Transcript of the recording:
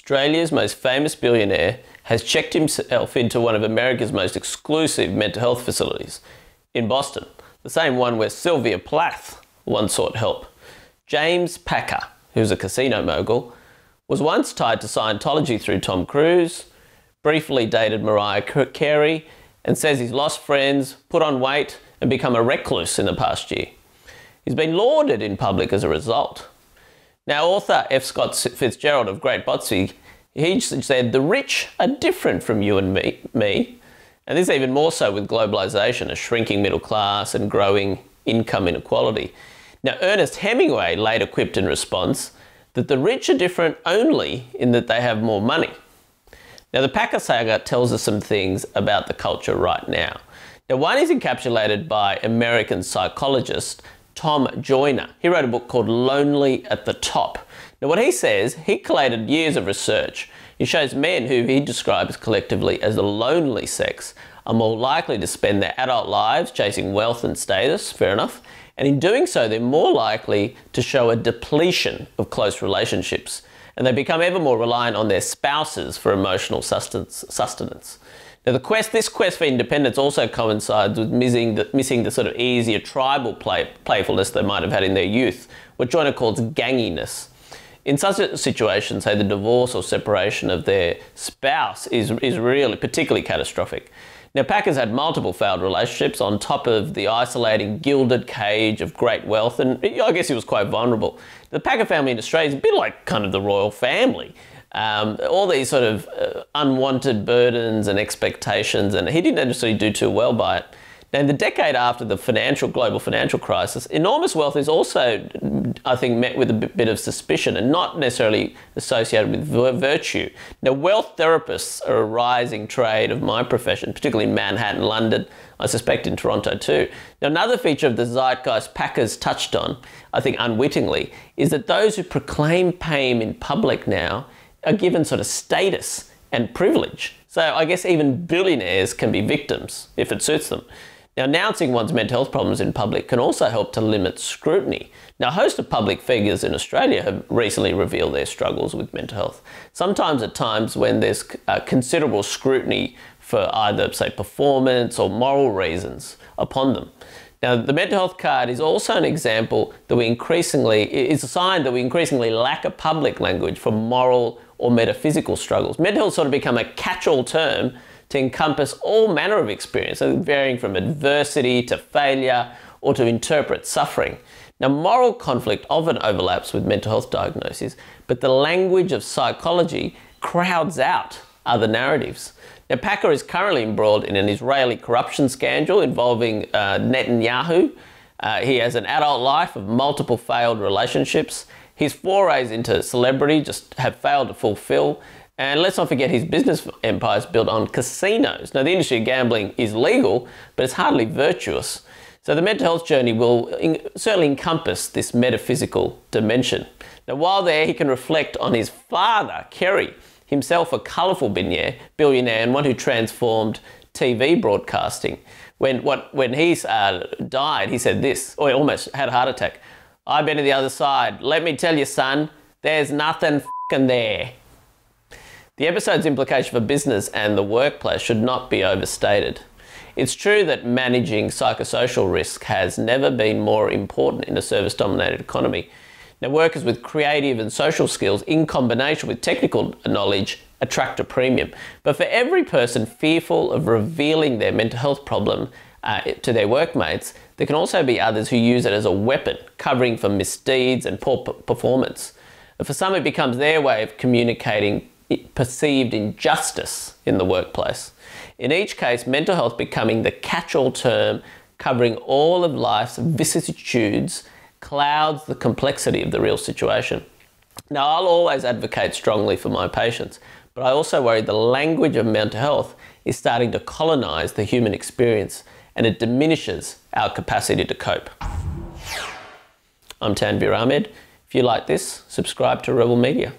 Australia's most famous billionaire has checked himself into one of America's most exclusive mental health facilities in Boston, the same one where Sylvia Plath once sought help. James Packer, who's a casino mogul, was once tied to Scientology through Tom Cruise, briefly dated Mariah Carey, and says he's lost friends, put on weight, and become a recluse in the past year. He's been lauded in public as a result. Now, author F. Scott Fitzgerald of Great Botsy, he said, "The rich are different from you and me, and this even more so with globalisation, a shrinking middle class and growing income inequality." Now, Ernest Hemingway later quipped in response that the rich are different only in that they have more money. Now, the Packer saga tells us some things about the culture right now. Now, one is encapsulated by American psychologist Tom Joyner. He wrote a book called Lonely at the Top. Now, what he says, he collated years of research. He shows men who he describes collectively as the lonely sex are more likely to spend their adult lives chasing wealth and status, fair enough, and in doing so, they're more likely to show a depletion of close relationships, and they become ever more reliant on their spouses for emotional sustenance. Now, this quest for independence also coincides with missing the sort of easier tribal playfulness they might have had in their youth, what Joyner calls ganginess. In such a situation, say the divorce or separation of their spouse is really particularly catastrophic. Now, Packer's had multiple failed relationships on top of the isolating gilded cage of great wealth, and I guess he was quite vulnerable. The Packer family in Australia is a bit like kind of the royal family. All these sort of unwanted burdens and expectations, and he didn't necessarily do too well by it. Now, in the decade after the global financial crisis, enormous wealth is also, I think, met with a bit of suspicion and not necessarily associated with virtue. Now, wealth therapists are a rising trade of my profession, particularly in Manhattan, London, I suspect in Toronto too. Now, another feature of the zeitgeist Packer's touched on, I think unwittingly, is that those who proclaim pain in public now are given sort of status and privilege. So I guess even billionaires can be victims if it suits them. Now, announcing one's mental health problems in public can also help to limit scrutiny. Now, a host of public figures in Australia have recently revealed their struggles with mental health, sometimes at times when there's considerable scrutiny for either, say, performance or moral reasons upon them. Now, the mental health card is also an example that it's a sign that we increasingly lack a public language for moral or metaphysical struggles. Mental health sort of become a catch-all term to encompass all manner of experience, varying from adversity to failure or to interpret suffering. Now, moral conflict often overlaps with mental health diagnoses, but the language of psychology crowds out other narratives. Now, Packer is currently embroiled in an Israeli corruption scandal involving Netanyahu. He has an adult life of multiple failed relationships. His forays into celebrity just have failed to fulfill. And let's not forget his business empire is built on casinos. Now, the industry of gambling is legal, but it's hardly virtuous. So the mental health journey will certainly encompass this metaphysical dimension. Now, while there, he can reflect on his father, Kerry, himself a colourful billionaire and one who transformed TV broadcasting. When he died, he said this, or he almost had a heart attack. "I've been to the other side. Let me tell you, son, there's nothing f***ing there." The episode's implication for business and the workplace should not be overstated. It's true that managing psychosocial risk has never been more important in a service-dominated economy. Now, workers with creative and social skills in combination with technical knowledge attract a premium. But for every person fearful of revealing their mental health problem to their workmates, there can also be others who use it as a weapon, covering for misdeeds and poor performance. And for some, it becomes their way of communicating perceived injustice in the workplace. In each case, mental health becoming the catch-all term covering all of life's vicissitudes clouds the complexity of the real situation. Now, I'll always advocate strongly for my patients, but I also worry the language of mental health is starting to colonise the human experience, and it diminishes our capacity to cope. I'm Tanveer Ahmed. If you like this, subscribe to Rebel Media.